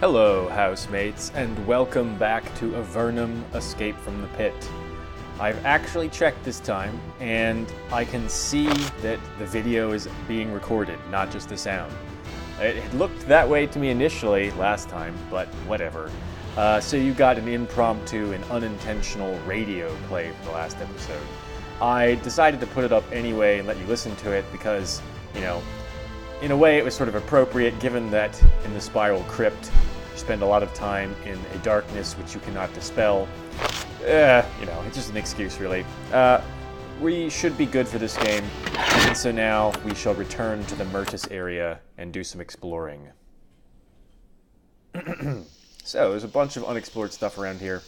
Hello, housemates, and welcome back to Avernum, Escape from the Pit. I've actually checked this time, and I can see that the video is being recorded, not just the sound. It looked that way to me initially last time, but whatever. So you got an impromptu and unintentional radio play for the last episode. I decided to put it up anyway and let you listen to it because, in a way it was sort of appropriate given that in the Spiral Crypt you spend a lot of time in a darkness which you cannot dispel. It's just an excuse really. We should be good for this game, and so now we shall return to the Myrtis area and do some exploring. So, there's a bunch of unexplored stuff around here.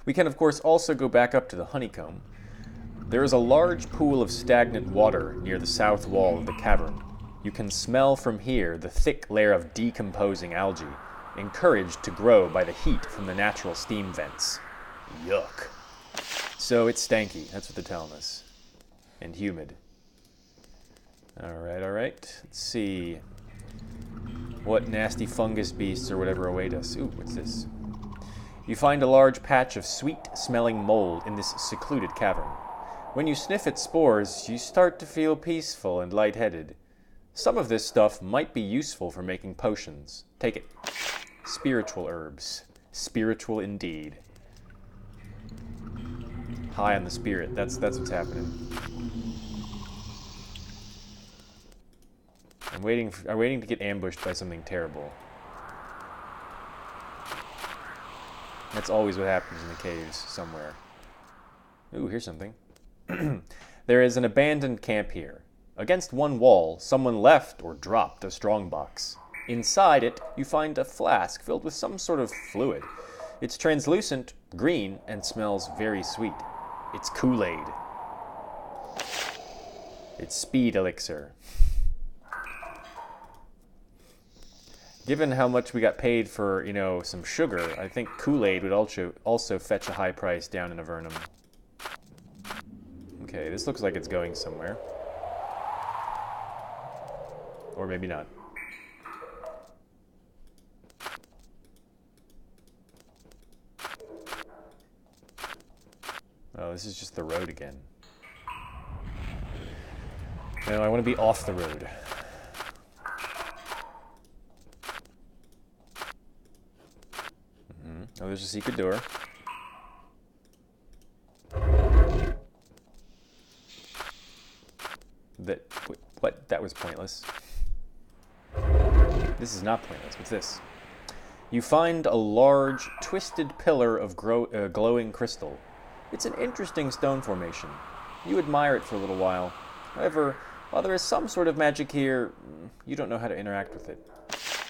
We can of course also go back up to the honeycomb. There is a large pool of stagnant water near the south wall of the cavern. You can smell from here the thick layer of decomposing algae, encouraged to grow by the heat from the natural steam vents. Yuck. So it's stanky, that's what they're telling us. And humid. Alright. Let's see. What nasty fungus beasts or whatever await us. Ooh, what's this? You find a large patch of sweet-smelling mold in this secluded cavern. When you sniff its spores, you start to feel peaceful and lightheaded. Some of this stuff might be useful for making potions. Take it. Spiritual herbs. Spiritual indeed. High on the spirit. That's what's happening. I'm waiting to get ambushed by something terrible. That's always what happens in the caves somewhere. Ooh, here's something. There is an abandoned camp here. Against one wall, someone left or dropped a strongbox. Inside it, you find a flask filled with some sort of fluid. It's translucent, green, and smells very sweet. It's Kool-Aid. It's speed elixir. Given how much we got paid for, some sugar, I think Kool-Aid would also fetch a high price down in Avernum. Okay, this looks like it's going somewhere. Or maybe not. Oh, this is just the road again. No, I want to be off the road. Oh, there's a secret door. What? That was pointless. This is not pointless. What's this? You find a large, twisted pillar of glowing crystal. It's an interesting stone formation. You admire it for a little while. However, while there is some sort of magic here, you don't know how to interact with it.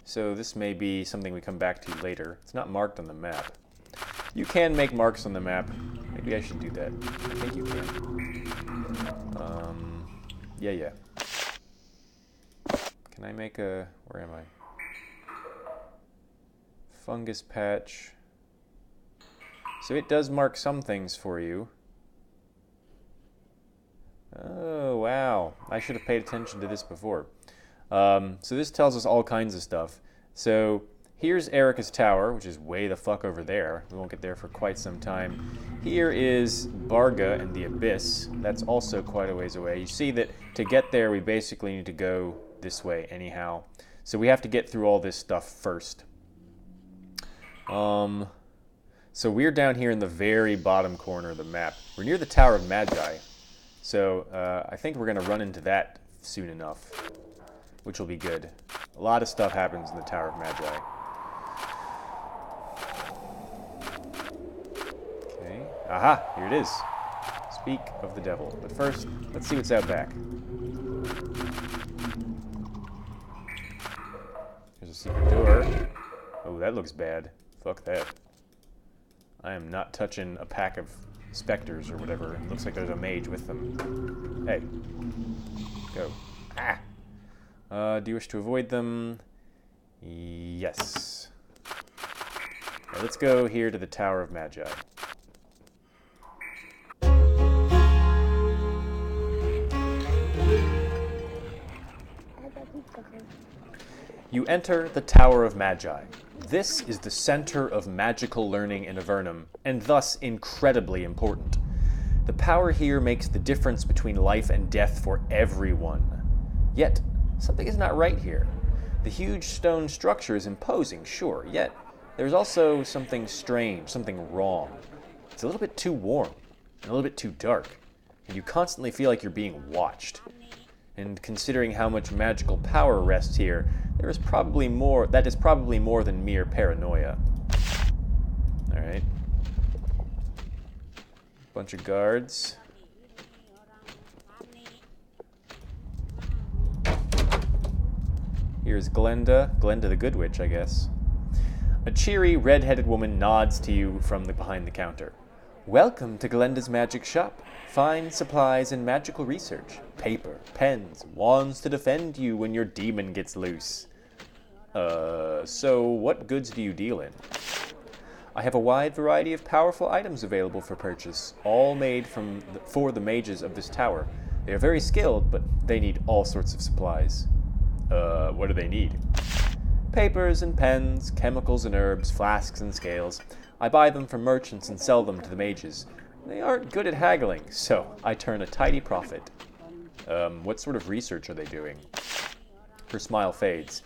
So this may be something we come back to later. It's not marked on the map. You can make marks on the map. Maybe I should do that. I think you can. Yeah. Can I make a... Where am I? Fungus patch. So it does mark some things for you. Oh, wow. I should have paid attention to this before. So this tells us all kinds of stuff. So here's Erica's tower, which is way the fuck over there. We won't get there for quite some time. Here is Barga and the Abyss. That's also quite a ways away. You see that to get there, we basically need to go this way anyhow. So we have to get through all this stuff first. So we're down here in the very bottom corner of the map. We're near the Tower of Magi. So I think we're going to run into that soon enough, which will be good. A lot of stuff happens in the Tower of Magi. Okay. Aha! Here it is. Speak of the devil. But first, let's see what's out back. There's a secret door. Oh, that looks bad. Fuck that. I am not touching a pack of specters or whatever. It looks like there's a mage with them. Hey. Go. Ah! Do you wish to avoid them? Yes. Right, let's go here to the Tower of Magi. You enter the Tower of Magi. This is the center of magical learning in Avernum, and thus incredibly important. The power here makes the difference between life and death for everyone. Yet, something is not right here. The huge stone structure is imposing, sure, yet there's also something strange, something wrong. It's a little bit too warm, and a little bit too dark, and you constantly feel like you're being watched. And considering how much magical power rests here, that is probably more than mere paranoia. Alright. Bunch of guards. Here's Glenda the Good Witch, I guess. A cheery, red-headed woman nods to you from behind the counter. Welcome to Glenda's magic shop. Fine supplies and magical research. Paper, pens, wands to defend you when your demon gets loose. So what goods do you deal in? I have a wide variety of powerful items available for purchase, all made for the mages of this tower. They are very skilled, but they need all sorts of supplies. What do they need? Papers and pens, chemicals and herbs, flasks and scales. I buy them from merchants and sell them to the mages. They aren't good at haggling, so I turn a tidy profit. What sort of research are they doing? Her smile fades.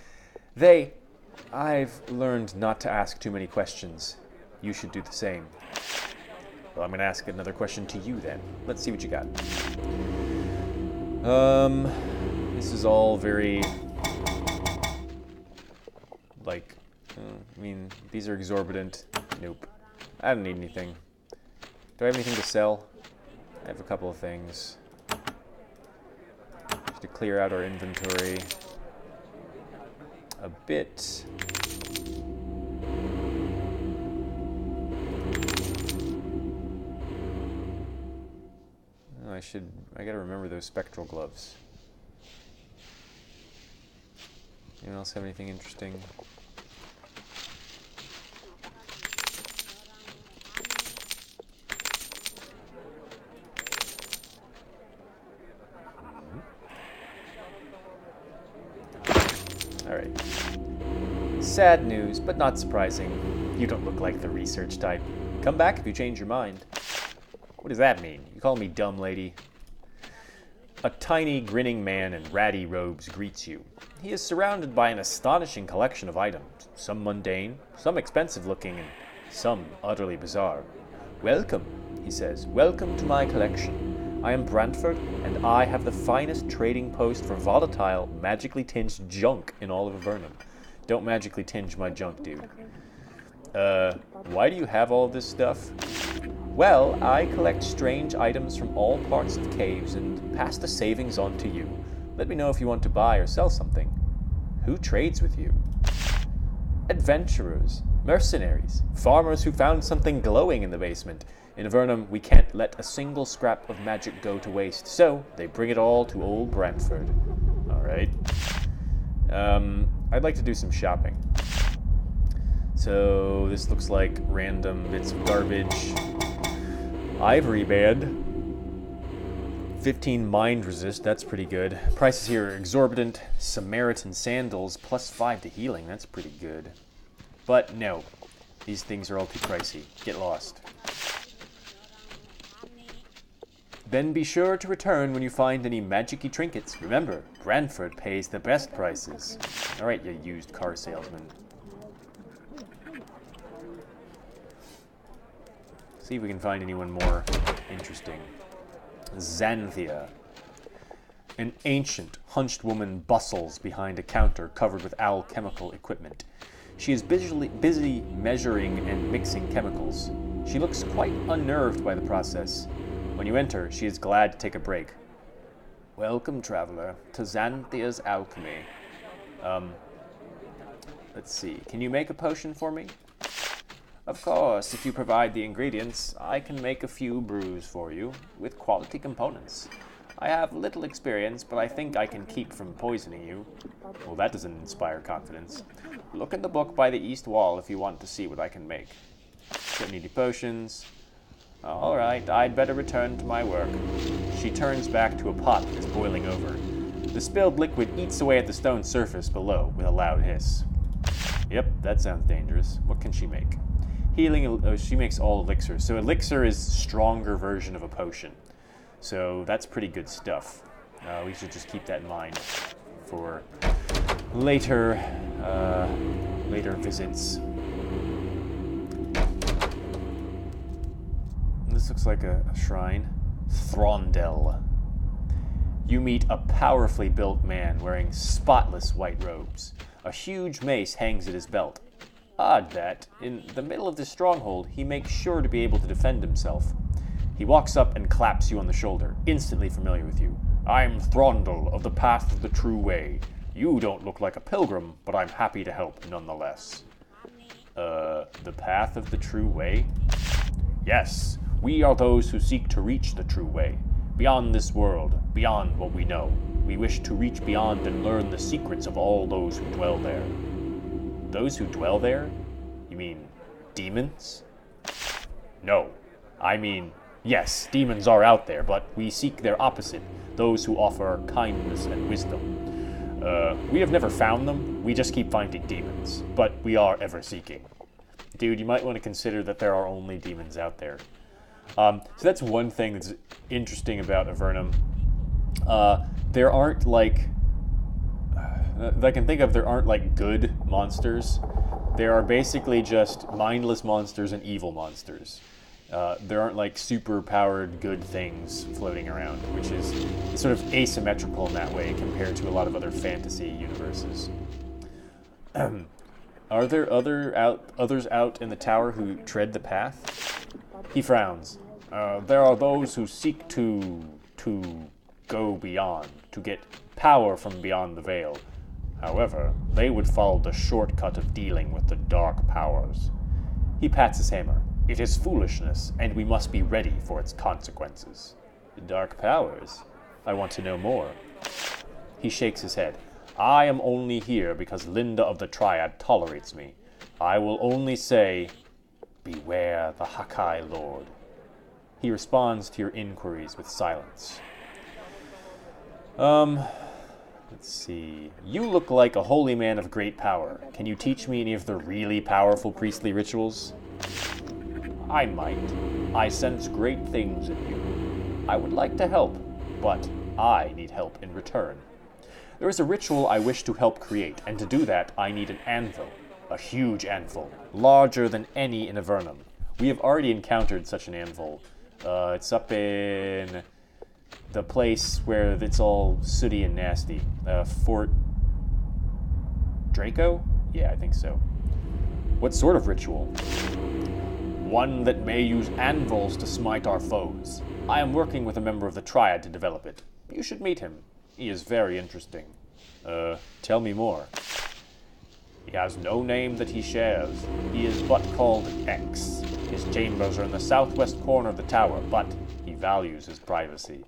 I've learned not to ask too many questions. You should do the same. Well, I'm going to ask another question to you then. Let's see what you got. This is all very... these are exorbitant. Nope. I don't need anything. Do I have anything to sell? I have a couple of things. Just to clear out our inventory a bit. Oh, I gotta remember those spectral gloves. Anyone else have anything interesting? Alright. Sad news, but not surprising. You don't look like the research type. Come back if you change your mind. What does that mean? You call me dumb, lady? A tiny, grinning man in ratty robes greets you. He is surrounded by an astonishing collection of items, some mundane, some expensive-looking, and some utterly bizarre. Welcome, he says. Welcome to my collection. I am Brantford, and I have the finest trading post for volatile, magically tinged junk in all of Avernum. Don't magically tinge my junk, dude. Why do you have all this stuff? Well, I collect strange items from all parts of caves and pass the savings on to you. Let me know if you want to buy or sell something. Who trades with you? Adventurers, mercenaries, farmers who found something glowing in the basement. In Avernum, we can't let a single scrap of magic go to waste, so they bring it all to old Brantford. Alright. I'd like to do some shopping. So, this looks like random bits of garbage. Ivory band. 15 mind resist, that's pretty good. Prices here are exorbitant. Samaritan sandals, +5 to healing, that's pretty good. But no, these things are all too pricey. Get lost. Then be sure to return when you find any magic-y trinkets. Remember, Brantford pays the best prices. Alright, you used car salesman. See if we can find anyone more interesting. Xanthia. An ancient, hunched woman bustles behind a counter covered with alchemical equipment. She is busy measuring and mixing chemicals. She looks quite unnerved by the process. When you enter, she is glad to take a break. Welcome, traveler, to Xanthia's alchemy. Let's see. Can you make a potion for me? Of course, if you provide the ingredients, I can make a few brews for you, with quality components. I have little experience, but I think I can keep from poisoning you. Well, that doesn't inspire confidence. Look in the book by the east wall if you want to see what I can make. Don't need any potions. Alright, I'd better return to my work. She turns back to a pot that is boiling over. The spilled liquid eats away at the stone surface below with a loud hiss. Yep, that sounds dangerous. What can she make? Healing, oh, she makes all elixirs. So elixir is stronger version of a potion. So that's pretty good stuff. We should just keep that in mind for later, later visits. This looks like a shrine. Throndel. You meet a powerfully built man wearing spotless white robes. A huge mace hangs at his belt. Odd that, in the middle of this stronghold, he makes sure to be able to defend himself. He walks up and claps you on the shoulder, instantly familiar with you. I'm Throndel of the Path of the True Way. You don't look like a pilgrim, but I'm happy to help nonetheless. The Path of the True Way? Yes, we are those who seek to reach the true way. Beyond this world, beyond what we know. We wish to reach beyond and learn the secrets of all those who dwell there. Those who dwell there? You mean demons? No. I mean, yes, demons are out there, but we seek their opposite, those who offer kindness and wisdom. We have never found them, we just keep finding demons, but we are ever seeking. Dude, you might want to consider that there are only demons out there. So that's one thing that's interesting about Avernum. There aren't like, that I can think of, there aren't like good monsters. There are basically just mindless monsters and evil monsters. There aren't like super powered good things floating around, which is sort of asymmetrical in that way compared to a lot of other fantasy universes. Are there others out in the tower who tread the path? He frowns. There are those who seek to go beyond, to get power from beyond the veil. However, they would follow the shortcut of dealing with the dark powers. He pats his hammer. It is foolishness, and we must be ready for its consequences. The dark powers? I want to know more. He shakes his head. I am only here because Linda of the Triad tolerates me. I will only say, beware the Hakai Lord. He responds to your inquiries with silence. Let's see. You look like a holy man of great power. Can you teach me any of the really powerful priestly rituals? I might. I sense great things in you. I would like to help, but I need help in return. There is a ritual I wish to help create, and to do that I need an anvil. A huge anvil, larger than any in Avernum. We have already encountered such an anvil. It's up in the place where it's all sooty and nasty. Fort Draco? Yeah, I think so. What sort of ritual? One that may use anvils to smite our foes. I am working with a member of the Triad to develop it. You should meet him. He is very interesting. Tell me more. He has no name that he shares. He is but called X. His chambers are in the southwest corner of the tower, but he values his privacy.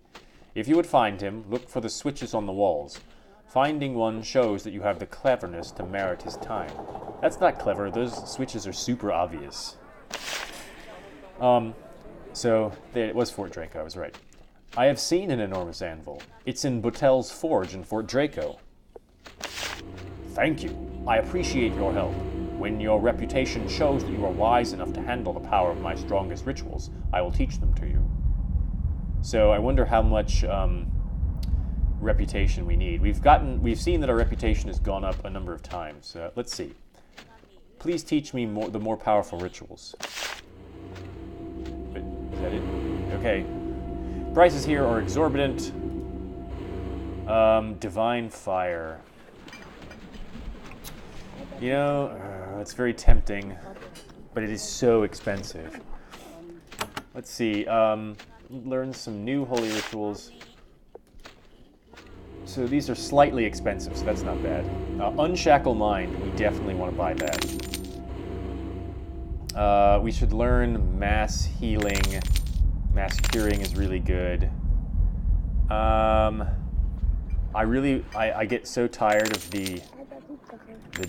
If you would find him, look for the switches on the walls. Finding one shows that you have the cleverness to merit his time. That's not clever. Those switches are super obvious. So it was Fort Draco, I was right. I have seen an enormous anvil. It's in Botel's forge in Fort Draco. Thank you. I appreciate your help. When your reputation shows that you are wise enough to handle the power of my strongest rituals, I will teach them to you. So I wonder how much reputation we need. We've seen that our reputation has gone up a number of times. Let's see. Please teach me the more powerful rituals. But is that it? Okay. Prices here are exorbitant. Divine Fire. You know, it's very tempting, but it is so expensive. Let's see. Learn some new holy rituals. So these are slightly expensive, so that's not bad. Unshackle Mind, we definitely want to buy that. We should learn Mass Healing. Mass Curing is really good. I get so tired of the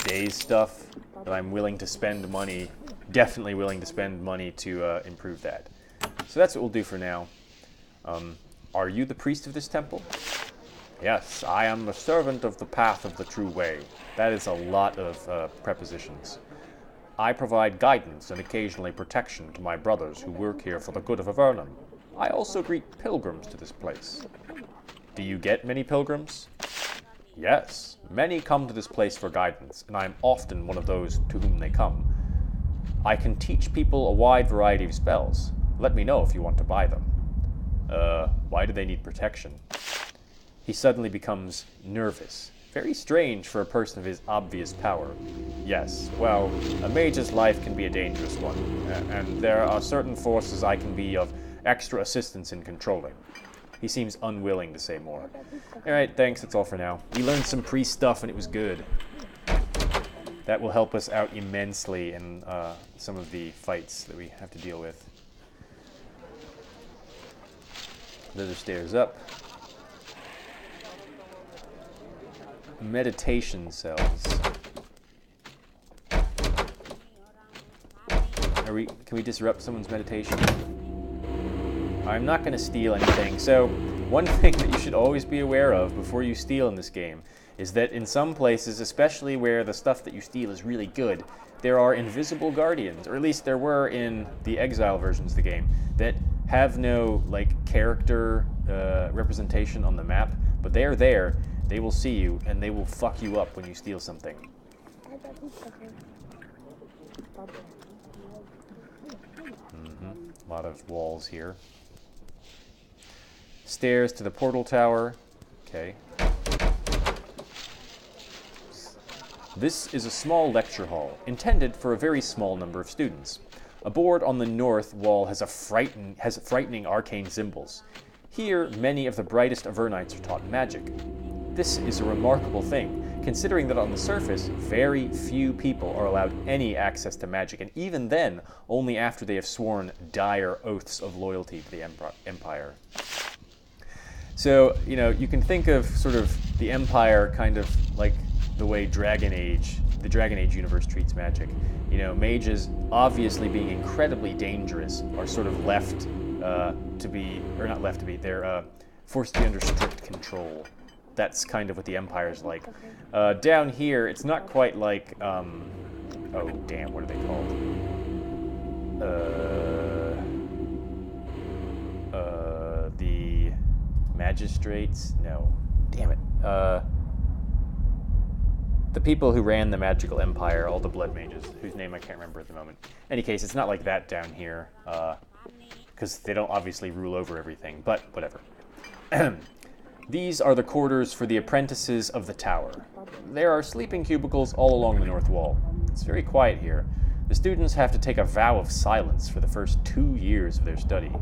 days stuff that I'm willing to spend money, definitely willing to spend money to improve that. So that's what we'll do for now. Are you the priest of this temple? Yes, I am the servant of the path of the true way. That is a lot of prepositions. I provide guidance and occasionally protection to my brothers who work here for the good of Avernum. I also greet pilgrims to this place. Do you get many pilgrims? Yes, many come to this place for guidance, and I am often one of those to whom they come. I can teach people a wide variety of spells. Let me know if you want to buy them. Why do they need protection? He suddenly becomes nervous. Very strange for a person of his obvious power. Yes, well, a mage's life can be a dangerous one, and there are certain forces I can be of extra assistance in controlling. He seems unwilling to say more. Alright, thanks, that's all for now. We learned some priest stuff and it was good. That will help us out immensely in some of the fights that we have to deal with. Those are stairs up. Meditation cells. Can we disrupt someone's meditation? I'm not going to steal anything. So, one thing that you should always be aware of before you steal in this game is that in some places, especially where the stuff that you steal is really good, there are invisible guardians, or at least there were in the Exile versions of the game, that have no character representation on the map, but they are there. They will see you, and they will fuck you up when you steal something. A lot of walls here. Stairs to the portal tower. Okay. This is a small lecture hall, intended for a very small number of students. A board on the north wall has frightening arcane symbols. Here, many of the brightest Avernites are taught magic. This is a remarkable thing, considering that on the surface, very few people are allowed any access to magic, and even then, only after they have sworn dire oaths of loyalty to the Empire. So, you can think of sort of the Empire kind of like the way the Dragon Age universe treats magic. Mages, obviously being incredibly dangerous, are sort of left to be, or not left to be, they're forced to be under strict control. That's kind of what the Empire's like. Down here, it's not quite like, oh damn, what are they called? The magistrates? No. Damn it. The people who ran the magical empire, all the blood mages, whose name I can't remember at the moment. In any case, it's not like that down here, because they don't obviously rule over everything, but whatever. These are the quarters for the apprentices of the tower. There are sleeping cubicles all along the north wall. It's very quiet here. The students have to take a vow of silence for the first 2 years of their study.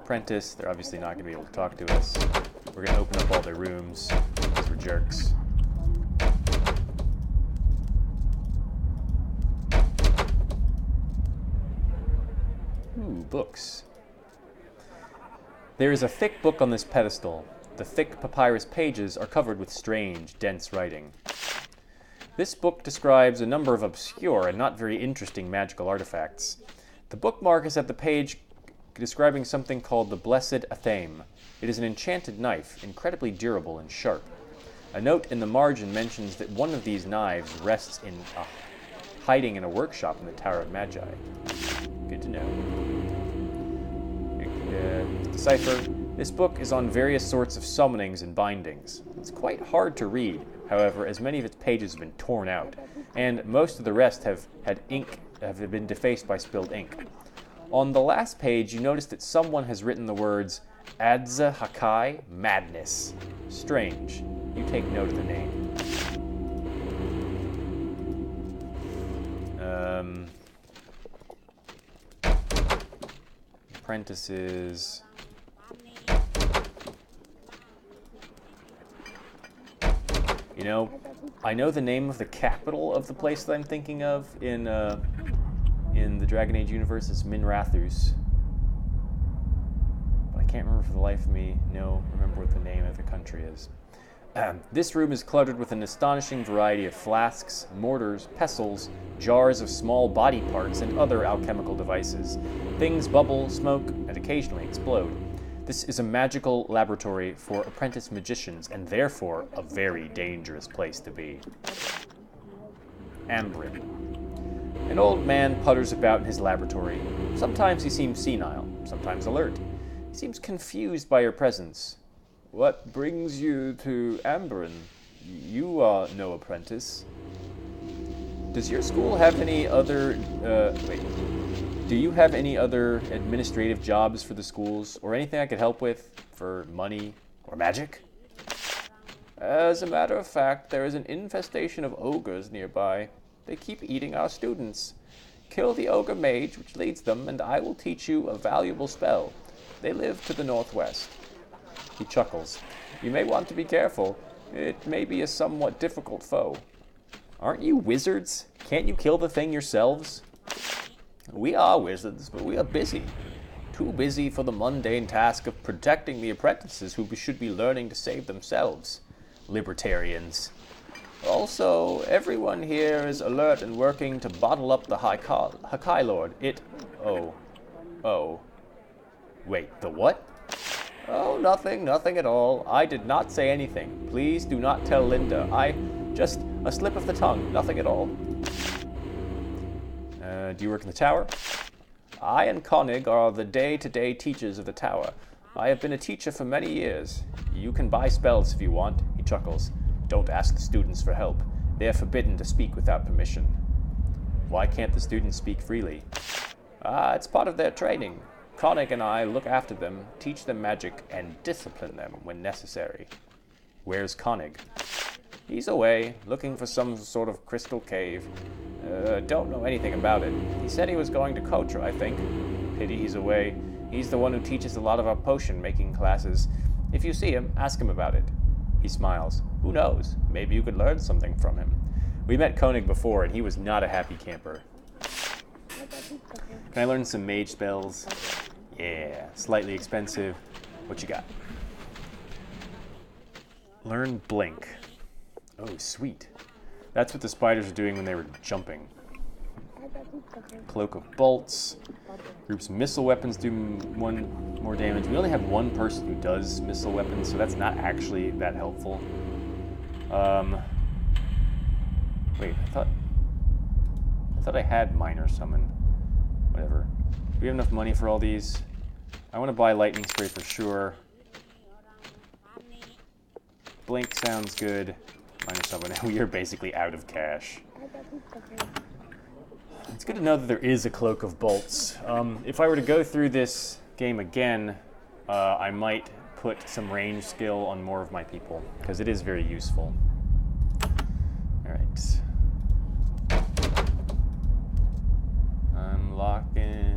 Apprentice, they're obviously not going to be able to talk to us. We're going to open up all their rooms, because we're jerks. Ooh, books. There is a thick book on this pedestal. The thick papyrus pages are covered with strange, dense writing. This book describes a number of obscure and not very interesting magical artifacts. The bookmark is at the page describing something called the Blessed Athame. It is an enchanted knife, incredibly durable and sharp. A note in the margin mentions that one of these knives rests in hiding in a workshop in the Tower of Magi. Good to know. Decipher. This book is on various sorts of summonings and bindings. It's quite hard to read, however, as many of its pages have been torn out, and most of the rest have been defaced by spilled ink. On the last page, you notice that someone has written the words Adza Hakai Madness. Strange. You take note of the name. Apprentices. I know the name of the capital of the place that I'm thinking of in the Dragon Age universe is Minrathus. But I can't remember for the life of me. Remember what the name of the country is. This room is cluttered with an astonishing variety of flasks, mortars, pestles, jars of small body parts, and other alchemical devices. Things bubble, smoke, and occasionally explode. This is a magical laboratory for apprentice magicians, and therefore a very dangerous place to be. Avernum. An old man putters about in his laboratory. Sometimes he seems senile, sometimes alert. He seems confused by your presence. What brings you to Avernum? You are no apprentice. Does your school have any other, do you have any other administrative jobs for the schools, or anything I could help with, for money or magic? As a matter of fact, there is an infestation of ogres nearby. They keep eating our students. Kill the ogre mage which leads them, and I will teach you a valuable spell. They live to the northwest. He chuckles. You may want to be careful. It may be a somewhat difficult foe. Aren't you wizards? Can't you kill the thing yourselves? We are wizards, but we are busy. Too busy for the mundane task of protecting the apprentices who should be learning to save themselves. Libertarians. Also, everyone here is alert and working to bottle up the High Lord. Wait, the what? Oh, nothing at all. I did not say anything. Please do not tell Linda. Just a slip of the tongue, nothing at all. Do you work in the tower? I and Konig are the day-to-day teachers of the tower. I have been a teacher for many years. You can buy spells if you want. He chuckles. Don't ask the students for help. They are forbidden to speak without permission. Why can't the students speak freely? It's part of their training. Konig and I look after them, teach them magic, and discipline them when necessary. Where's Konig? He's away, looking for some sort of crystal cave. Don't know anything about it. He said he was going to Kotra, I think. Pity he's away. He's the one who teaches a lot of our potion-making classes. If you see him, ask him about it. He smiles. Who knows? Maybe you could learn something from him. We met Konig before, and he was not a happy camper. Can I learn some mage spells? Yeah, slightly expensive. What you got? Learn Blink. Oh, sweet. That's what the spiders were doing when they were jumping. Cloak of Bolts. Group's missile weapons do 1 more damage. We only have one person who does missile weapons, so that's not actually that helpful. Wait, I thought I had Minor Summon. Whatever. Do we have enough money for all these? I want to buy Lightning Spray for sure. Blink sounds good. Minor Summon. We are basically out of cash. It's good to know that there is a Cloak of Bolts. If I were to go through this game again, I might put some range skill on more of my people, because it is very useful. Alright.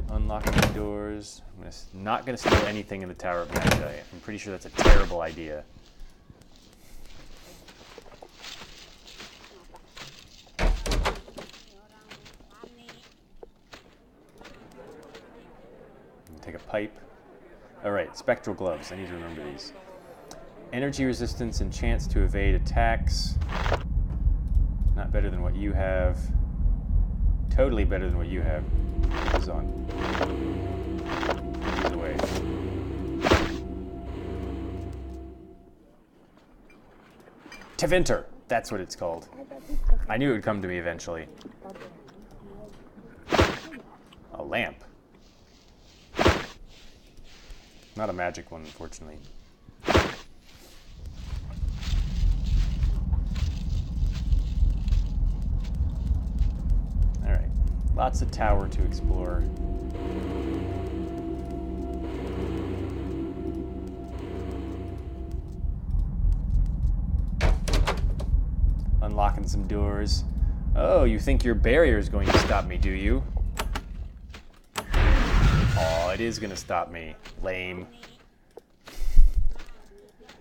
Unlocking the doors. I'm not going to steal anything in the Tower of Magi. I'm pretty sure that's a terrible idea. Take a pipe. Alright, spectral gloves. I need to remember these. Energy resistance and chance to evade attacks. Not better than what you have. Totally better than what you have. Put these on. Put these away. Tevinter! That's what it's called. I knew it would come to me eventually. A lamp. Not a magic one, unfortunately. Alright. Lots of tower to explore. Unlocking some doors. Oh, you think your barrier is going to stop me, do you? Oh, it is going to stop me. Lame.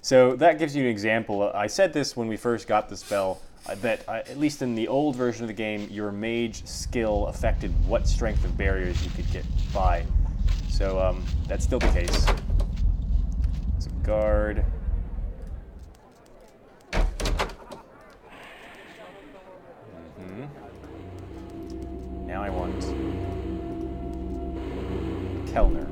So that gives you an example. I said this when we first got the spell, that at least in the old version of the game, your mage skill affected what strength of barriers you could get by. So that's still the case. There's a guard. Now I want Kellner.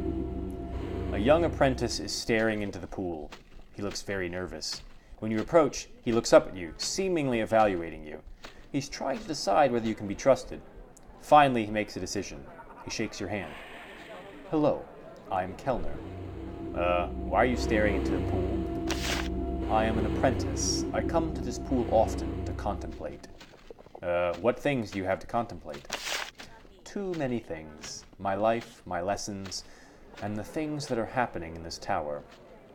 A young apprentice is staring into the pool. He looks very nervous. When you approach, he looks up at you, seemingly evaluating you. He's trying to decide whether you can be trusted. Finally, he makes a decision. He shakes your hand. Hello, I'm Kellner. Why are you staring into the pool? I am an apprentice. I come to this pool often to contemplate. What things do you have to contemplate? Too many things. My life, my lessons, and the things that are happening in this tower.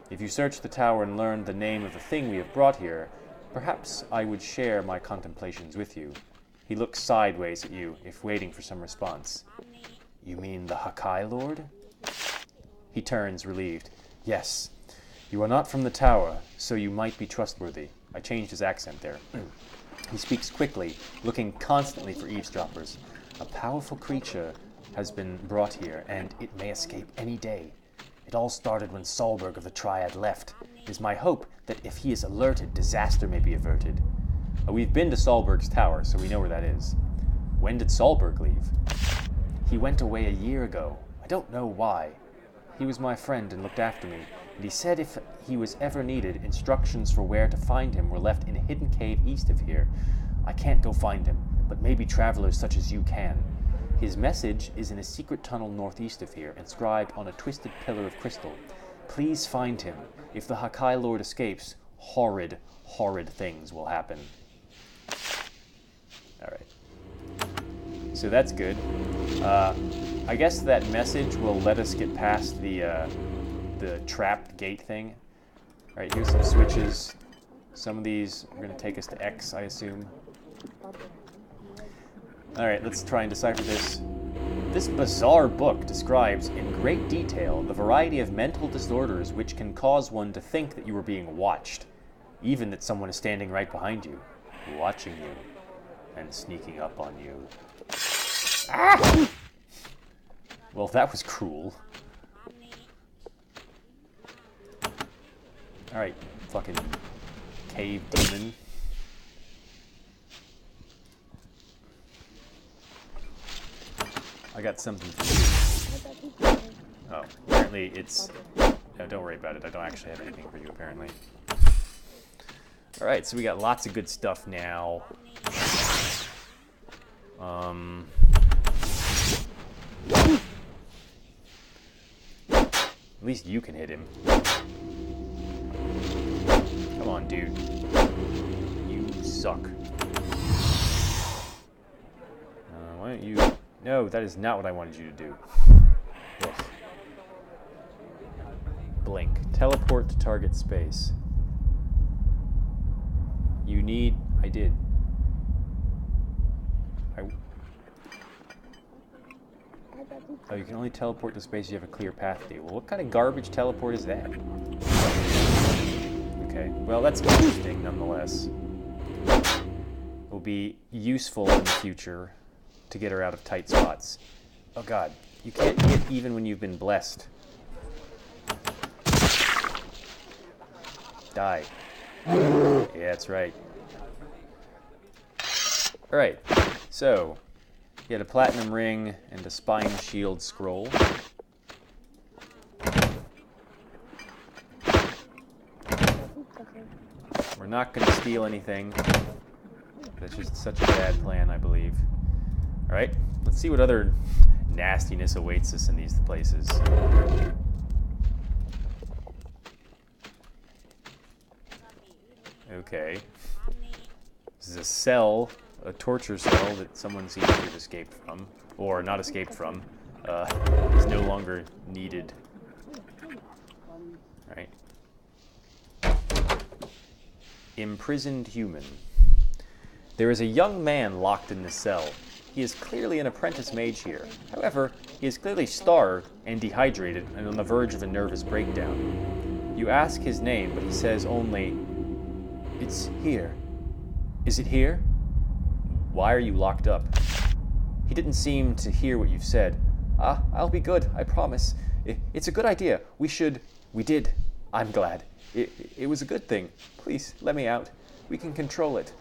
If you search the tower and learn the name of the thing we have brought here, perhaps I would share my contemplations with you. He looks sideways at you, if waiting for some response. You mean the Hakai Lord? He turns, relieved. Yes. You are not from the tower, so you might be trustworthy. I changed his accent there. He speaks quickly, looking constantly for eavesdroppers. A powerful creature has been brought here, and it may escape any day. It all started when Solberg of the Triad left. It is my hope that if he is alerted, disaster may be averted. We've been to Solberg's tower, so we know where that is. When did Solberg leave? He went away a year ago. I don't know why. He was my friend and looked after me, and he said if he was ever needed, instructions for where to find him were left in a hidden cave east of here. I can't go find him, but maybe travelers such as you can. His message is in a secret tunnel northeast of here, inscribed on a twisted pillar of crystal. Please find him. If the Hakai Lord escapes, horrid, horrid things will happen. Alright. So that's good. I guess that message will let us get past the trapped gate thing. Alright, here's some switches. Some of these are going to take us to X, I assume. Alright, let's try and decipher this. This bizarre book describes in great detail the variety of mental disorders which can cause one to think that you are being watched, even that someone is standing right behind you, watching you, and sneaking up on you. Ah! Well, that was cruel. Alright, fucking cave demon. I got something for you. Oh, apparently it's... No, don't worry about it. I don't actually have anything for you, apparently. Alright, so we got lots of good stuff now. At least you can hit him. Come on, dude. You suck. Why don't you... No, that is not what I wanted you to do. Ugh. Blink. Teleport to target space. You need... I did. Oh, you can only teleport to space you have a clear path to. Well, what kind of garbage teleport is that? Okay, well, that's interesting nonetheless. It will be useful in the future to get her out of tight spots. Oh god, you can't hit even when you've been blessed. Die. Yeah, that's right. Alright, so, you had a platinum ring and a spine shield scroll. We're not going to steal anything. That's just such a bad plan, I believe. Alright, let's see what other nastiness awaits us in these places. Okay. This is a cell, a torture cell that someone seems to have escaped from. Or not escaped from. Is no longer needed. Alright. Imprisoned human. There is a young man locked in this cell. He is clearly an apprentice mage here. However, he is clearly starved and dehydrated and on the verge of a nervous breakdown. You ask his name, but he says only, "It's here." Is it here? Why are you locked up? He didn't seem to hear what you've said. I'll be good, I promise. It's a good idea. We did. I'm glad. It was a good thing. Please, let me out. We can control it.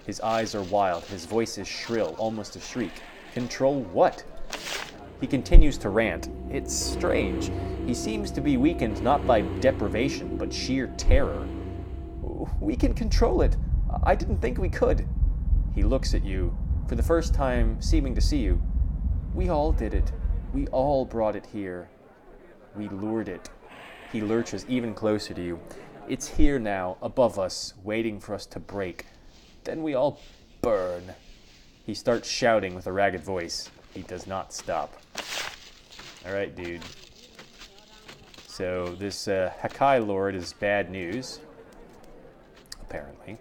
His eyes are wild. His voice is shrill, almost a shriek. Control what? He continues to rant. It's strange. He seems to be weakened not by deprivation, but sheer terror. We can control it. I didn't think we could. He looks at you, for the first time seeming to see you. We all did it. We all brought it here. We lured it. He lurches even closer to you. It's here now, above us, waiting for us to break. Then we all burn. He starts shouting with a ragged voice. He does not stop. Alright, dude. So this Hakai Lord is bad news. Apparently.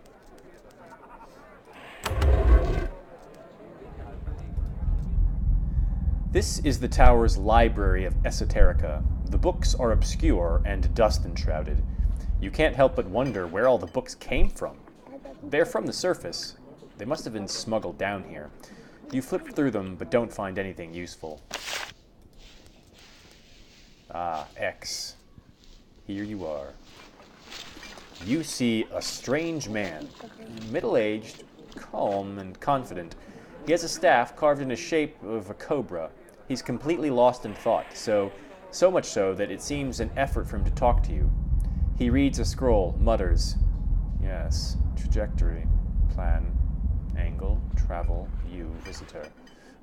This is the tower's library of esoterica. The books are obscure and dust-enshrouded. You can't help but wonder where all the books came from. They're from the surface. They must have been smuggled down here. You flip through them, but don't find anything useful. Ah, X. Here you are. You see a strange man, middle-aged, calm, and confident. He has a staff carved in the shape of a cobra. He's completely lost in thought, so much so that it seems an effort for him to talk to you. He reads a scroll, mutters, yes, trajectory, plan, angle, travel, you, visitor.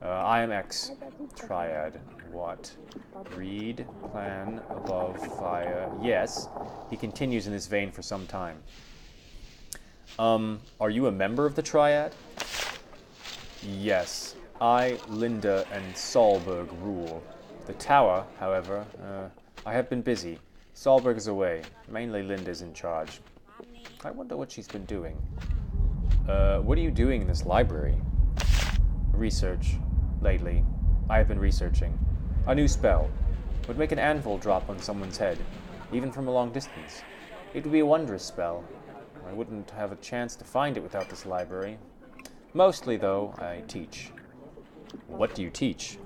I am X, triad, what? Read, plan, above, fire, yes. He continues in this vein for some time. Are you a member of the triad? Yes. I, Linda, and Solberg rule. The tower, however, I have been busy. Solberg is away. Mainly Linda's in charge. I wonder what she's been doing. What are you doing in this library? Research. Lately. I have been researching. A new spell. Would make an anvil drop on someone's head, even from a long distance. It would be a wondrous spell. I wouldn't have a chance to find it without this library. Mostly, though, I teach. What do you teach?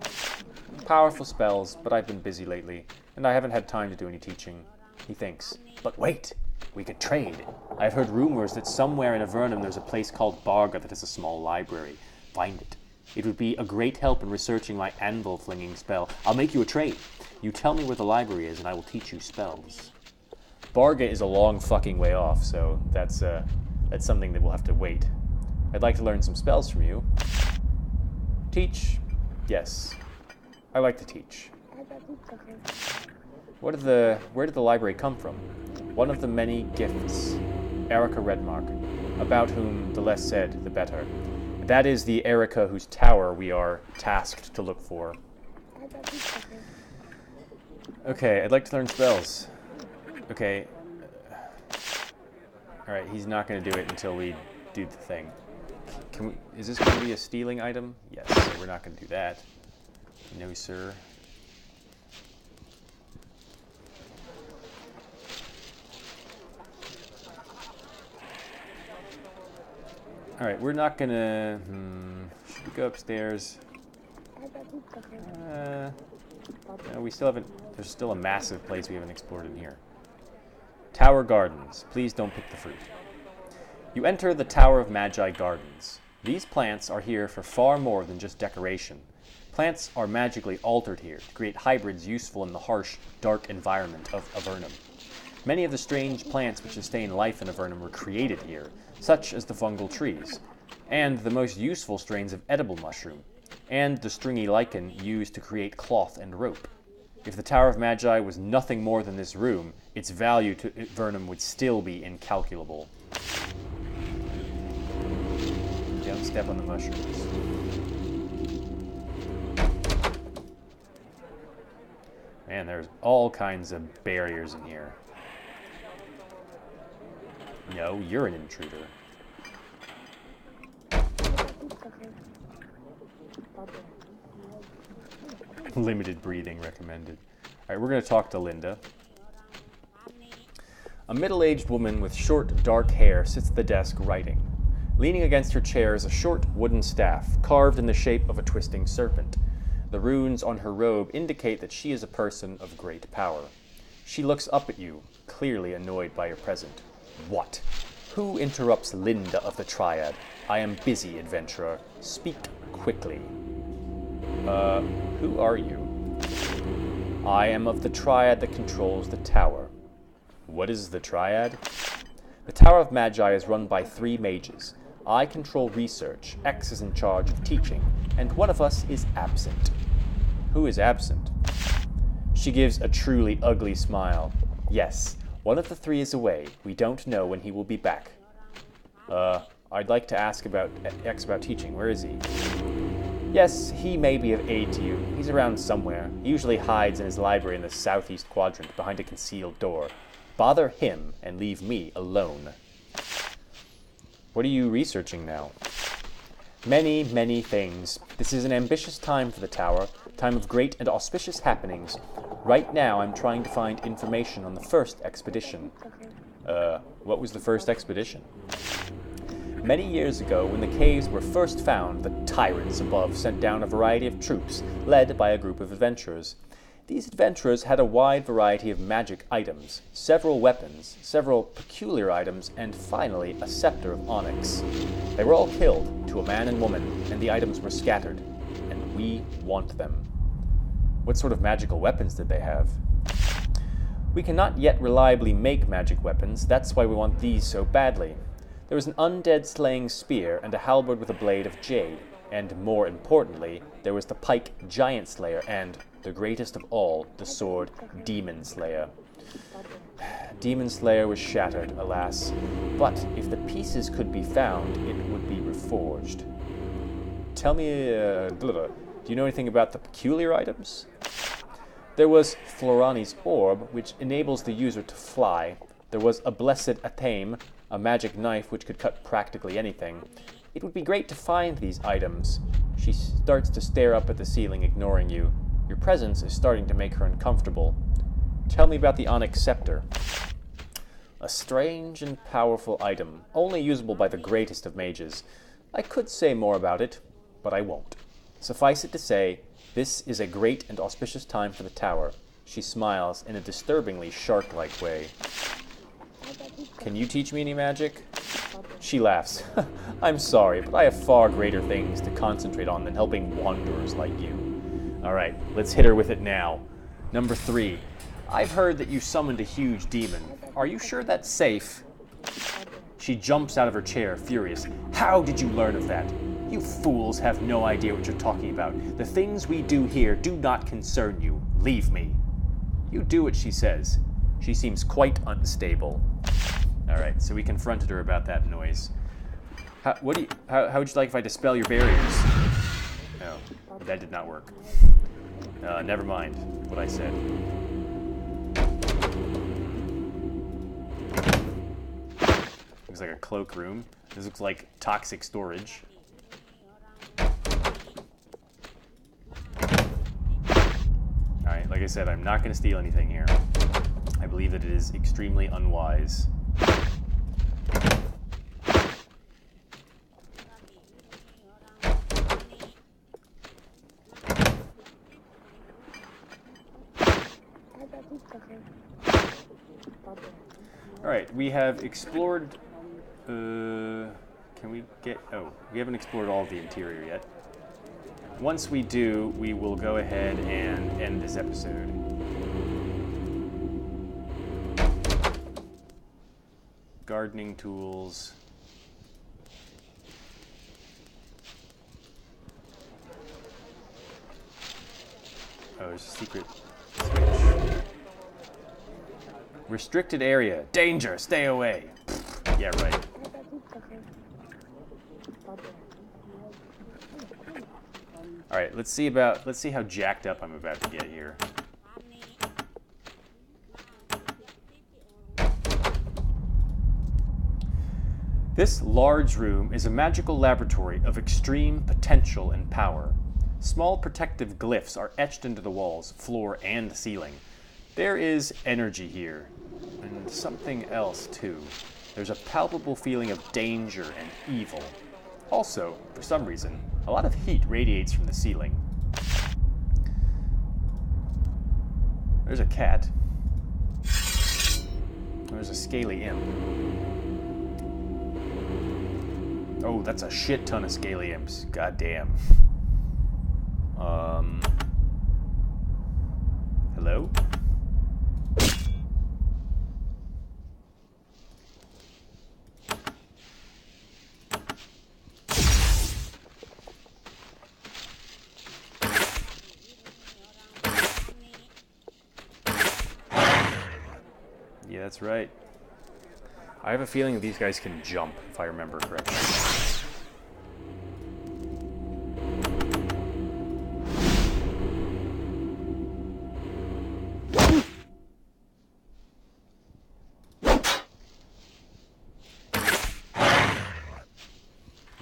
Powerful spells, but I've been busy lately, and I haven't had time to do any teaching. He thinks. But wait! We could trade. I've heard rumors that somewhere in Avernum there's a place called Barga that has a small library. Find it. It would be a great help in researching my anvil-flinging spell. I'll make you a trade. You tell me where the library is, and I will teach you spells. Barga is a long fucking way off, so that's something that we'll have to wait. I'd like to learn some spells from you. Teach? Yes. I like to teach. Where did the library come from? One of the many gifts. Erica Redmark, about whom the less said, the better. That is the Erica whose tower we are tasked to look for. Okay, I'd like to learn spells. Okay. Alright, he's not going to do it until we do the thing. Is this going to be a stealing item? Yes, so we're not going to do that. No, sir. Alright, we're not going to... should we go upstairs? No, we still haven't... There's still a massive place we haven't explored in here. Tower Gardens. Please don't pick the fruit. You enter the Tower of Magi Gardens. These plants are here for far more than just decoration. Plants are magically altered here to create hybrids useful in the harsh, dark environment of Avernum. Many of the strange plants which sustain life in Avernum were created here, such as the fungal trees, and the most useful strains of edible mushroom, and the stringy lichen used to create cloth and rope. If the Tower of Magi was nothing more than this room, its value to Avernum would still be incalculable. Don't step on the mushrooms. Man, there's all kinds of barriers in here. No, you're an intruder. Limited breathing recommended. Alright, we're going to talk to Linda. A middle-aged woman with short, dark hair sits at the desk writing. Leaning against her chair is a short wooden staff, carved in the shape of a twisting serpent. The runes on her robe indicate that she is a person of great power. She looks up at you, clearly annoyed by your presence. What? Who interrupts Linda of the Triad? I am busy, adventurer. Speak quickly. Who are you? I am of the triad that controls the tower. What is the triad? The Tower of Magi is run by 3 mages. I control research, X is in charge of teaching, and one of us is absent. Who is absent? She gives a truly ugly smile. Yes, one of the 3 is away. We don't know when he will be back. I'd like to ask about X about teaching. Where is he? Yes, he may be of aid to you. He's around somewhere. He usually hides in his library in the southeast quadrant behind a concealed door. Bother him and leave me alone. What are you researching now? Many, many things. This is an ambitious time for the tower, time of great and auspicious happenings. Right now I'm trying to find information on the first expedition. What was the first expedition? Many years ago, when the caves were first found, the tyrants above sent down a variety of troops, led by a group of adventurers. These adventurers had a wide variety of magic items, several weapons, several peculiar items, and finally a scepter of onyx. They were all killed, to a man and woman, and the items were scattered, and we want them. What sort of magical weapons did they have? We cannot yet reliably make magic weapons, that's why we want these so badly. There was an undead slaying spear and a halberd with a blade of jade, and more importantly, there was the pike giant slayer and, the greatest of all, the sword demon slayer. Demon slayer was shattered, alas, but if the pieces could be found, it would be reforged. Tell me, do you know anything about the peculiar items? There was Florani's orb, which enables the user to fly. There was a blessed athame, a magic knife which could cut practically anything. It would be great to find these items. She starts to stare up at the ceiling, ignoring you. Your presence is starting to make her uncomfortable. Tell me about the onyx scepter. A strange and powerful item, only usable by the greatest of mages. I could say more about it, but I won't. Suffice it to say, this is a great and auspicious time for the tower. She smiles in a disturbingly shark-like way. Can you teach me any magic? She laughs. I'm sorry, but I have far greater things to concentrate on than helping wanderers like you. Alright, let's hit her with it now. Number 3. I've heard that you summoned a huge demon. Are you sure that's safe? She jumps out of her chair, furious. How did you learn of that? You fools have no idea what you're talking about. The things we do here do not concern you. Leave me. You do what she says. She seems quite unstable. Alright, so we confronted her about that noise. How would you like if I dispel your barriers? No, that did not work. Never mind what I said. Looks like a cloakroom. This looks like toxic storage. Alright, like I said, I'm not going to steal anything here. I believe that it is extremely unwise. Alright, we have explored... can we get... Oh, we haven't explored all of the interior yet. Once we do, we will go ahead and end this episode. Gardening tools. Oh, there's a secret switch. Restricted area. Danger! Stay away! Yeah, right. Alright, let's see how jacked up I'm about to get here. This large room is a magical laboratory of extreme potential and power. Small protective glyphs are etched into the walls, floor, and ceiling. There is energy here, and something else too. There's a palpable feeling of danger and evil. Also, for some reason, a lot of heat radiates from the ceiling. There's a cat. There's a scaly imp. Oh, that's a shit ton of scaly imps. God damn. Hello? Yeah, that's right. I have a feeling these guys can jump, if I remember correctly.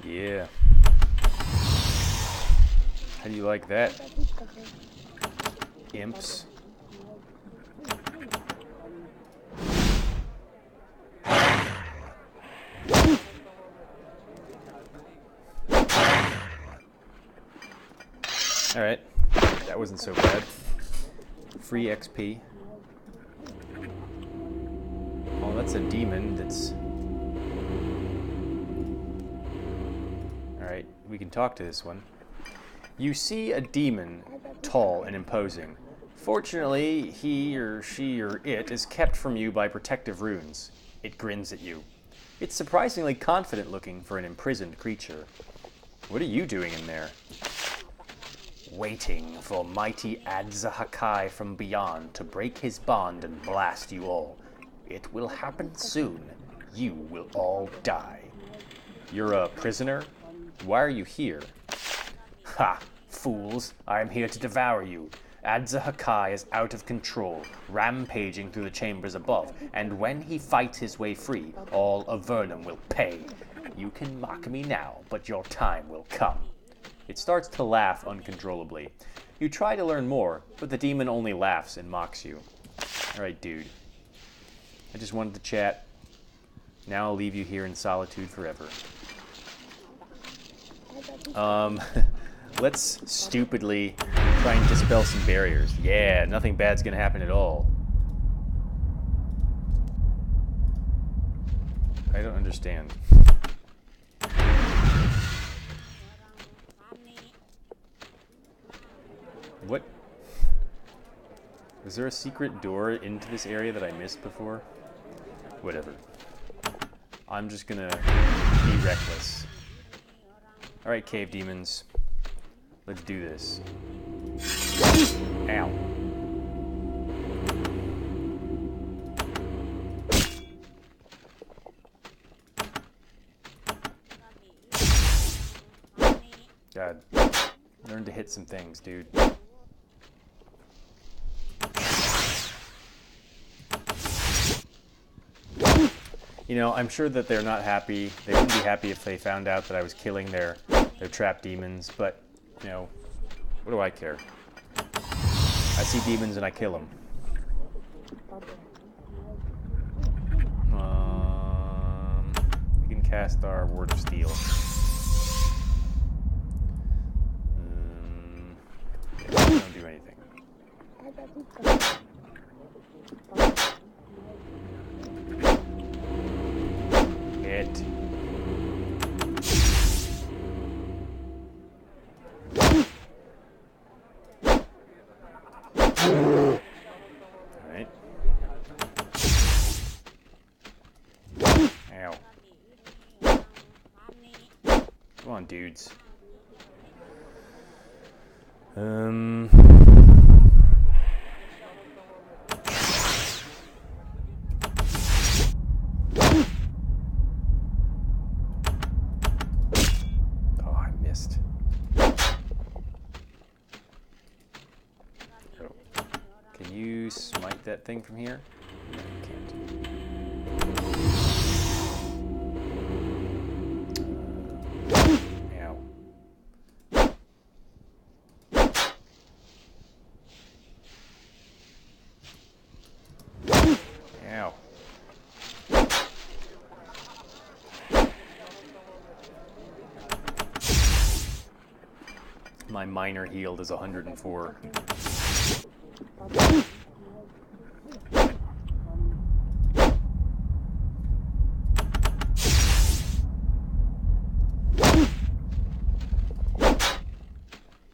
Yeah. How do you like that? Imps. Alright, that wasn't so bad. Free XP. Oh, that's a demon that's... Alright, we can talk to this one. You see a demon, tall and imposing. Fortunately, he or she or it is kept from you by protective runes. It grins at you. It's surprisingly confident looking for an imprisoned creature. What are you doing in there? Waiting for mighty Adzahakai from beyond to break his bond and blast you all. It will happen soon. You will all die. You're a prisoner? Why are you here? Ha! Fools! I am here to devour you. Adzahakai is out of control, rampaging through the chambers above, and when he fights his way free, all Avernum will pay. You can mock me now, but your time will come. It starts to laugh uncontrollably. You try to learn more, but the demon only laughs and mocks you. Alright, dude. I just wanted to chat. Now I'll leave you here in solitude forever. Let's stupidly try and dispel some barriers. Yeah, nothing bad's gonna happen at all. I don't understand. What? Was there a secret door into this area that I missed before? Whatever. I'm just gonna be reckless. Alright, cave demons. Let's do this. Ow. God. Learn to hit some things, dude. You know, I'm sure that they're not happy. They wouldn't be happy if they found out that I was killing their trapped demons, but, you know, what do I care? I see demons and I kill them. We can cast our Word of Steel. Yeah, don't do anything. Hit. Alright. Ow. Come on, dudes. Oh, I missed. Oh. Can you smite that thing from here? No, you can't. Ow. Ow. My minor healed is 104.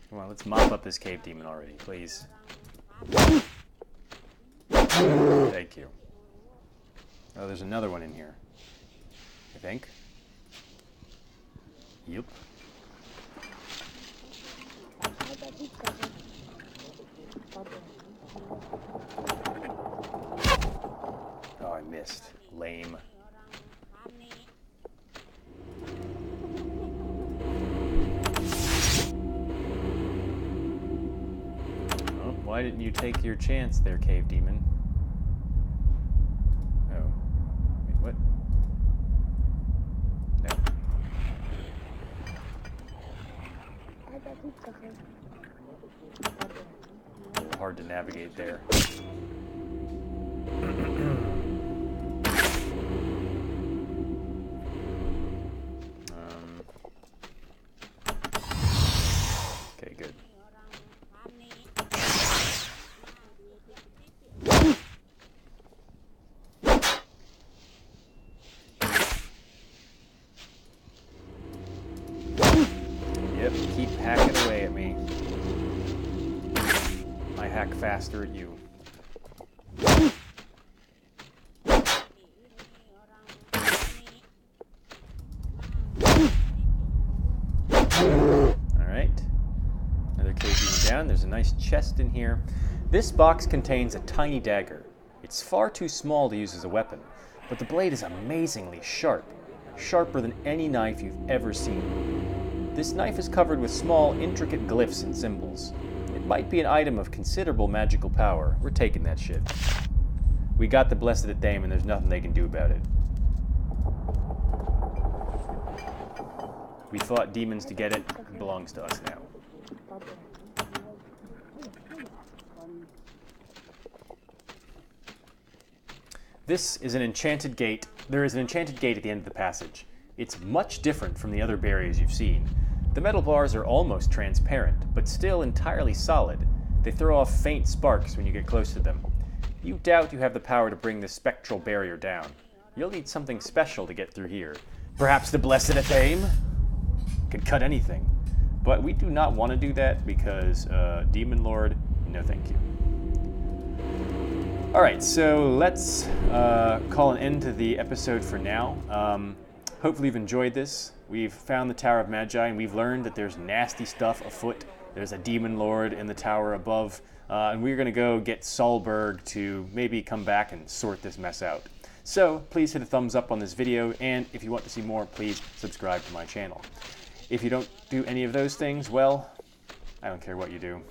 Come on, let's mop up this cave demon already, please. Thank you. Oh, there's another one in here, I think. Yep. Oh, I missed. Lame. Oh, why didn't you take your chance there, cave demon? Oh. Wait, what? No. Hard to navigate there. Okay, good. Yep, keep hacking away at me. I hack faster at you. Alright. Another cave demon down. There's a nice chest in here. This box contains a tiny dagger. It's far too small to use as a weapon, but the blade is amazingly sharp. Sharper than any knife you've ever seen. This knife is covered with small, intricate glyphs and symbols. It might be an item of considerable magical power. We're taking that shit. We got the Blessed Dame and there's nothing they can do about it. We fought demons to get it. It belongs to us now. This is an enchanted gate. There is an enchanted gate at the end of the passage. It's much different from the other barriers you've seen. The metal bars are almost transparent, but still entirely solid. They throw off faint sparks when you get close to them. You doubt you have the power to bring this spectral barrier down. You'll need something special to get through here. Perhaps the Blessed Dame? Could cut anything. But we do not want to do that because, Demon Lord, no thank you. Alright, so let's call an end to the episode for now. Hopefully you've enjoyed this. We've found the Tower of Magi, and we've learned that there's nasty stuff afoot. There's a Demon Lord in the tower above, and we're going to go get Solberg to maybe come back and sort this mess out. So please hit a thumbs up on this video, and if you want to see more, please subscribe to my channel. If you don't do any of those things, well, I don't care what you do.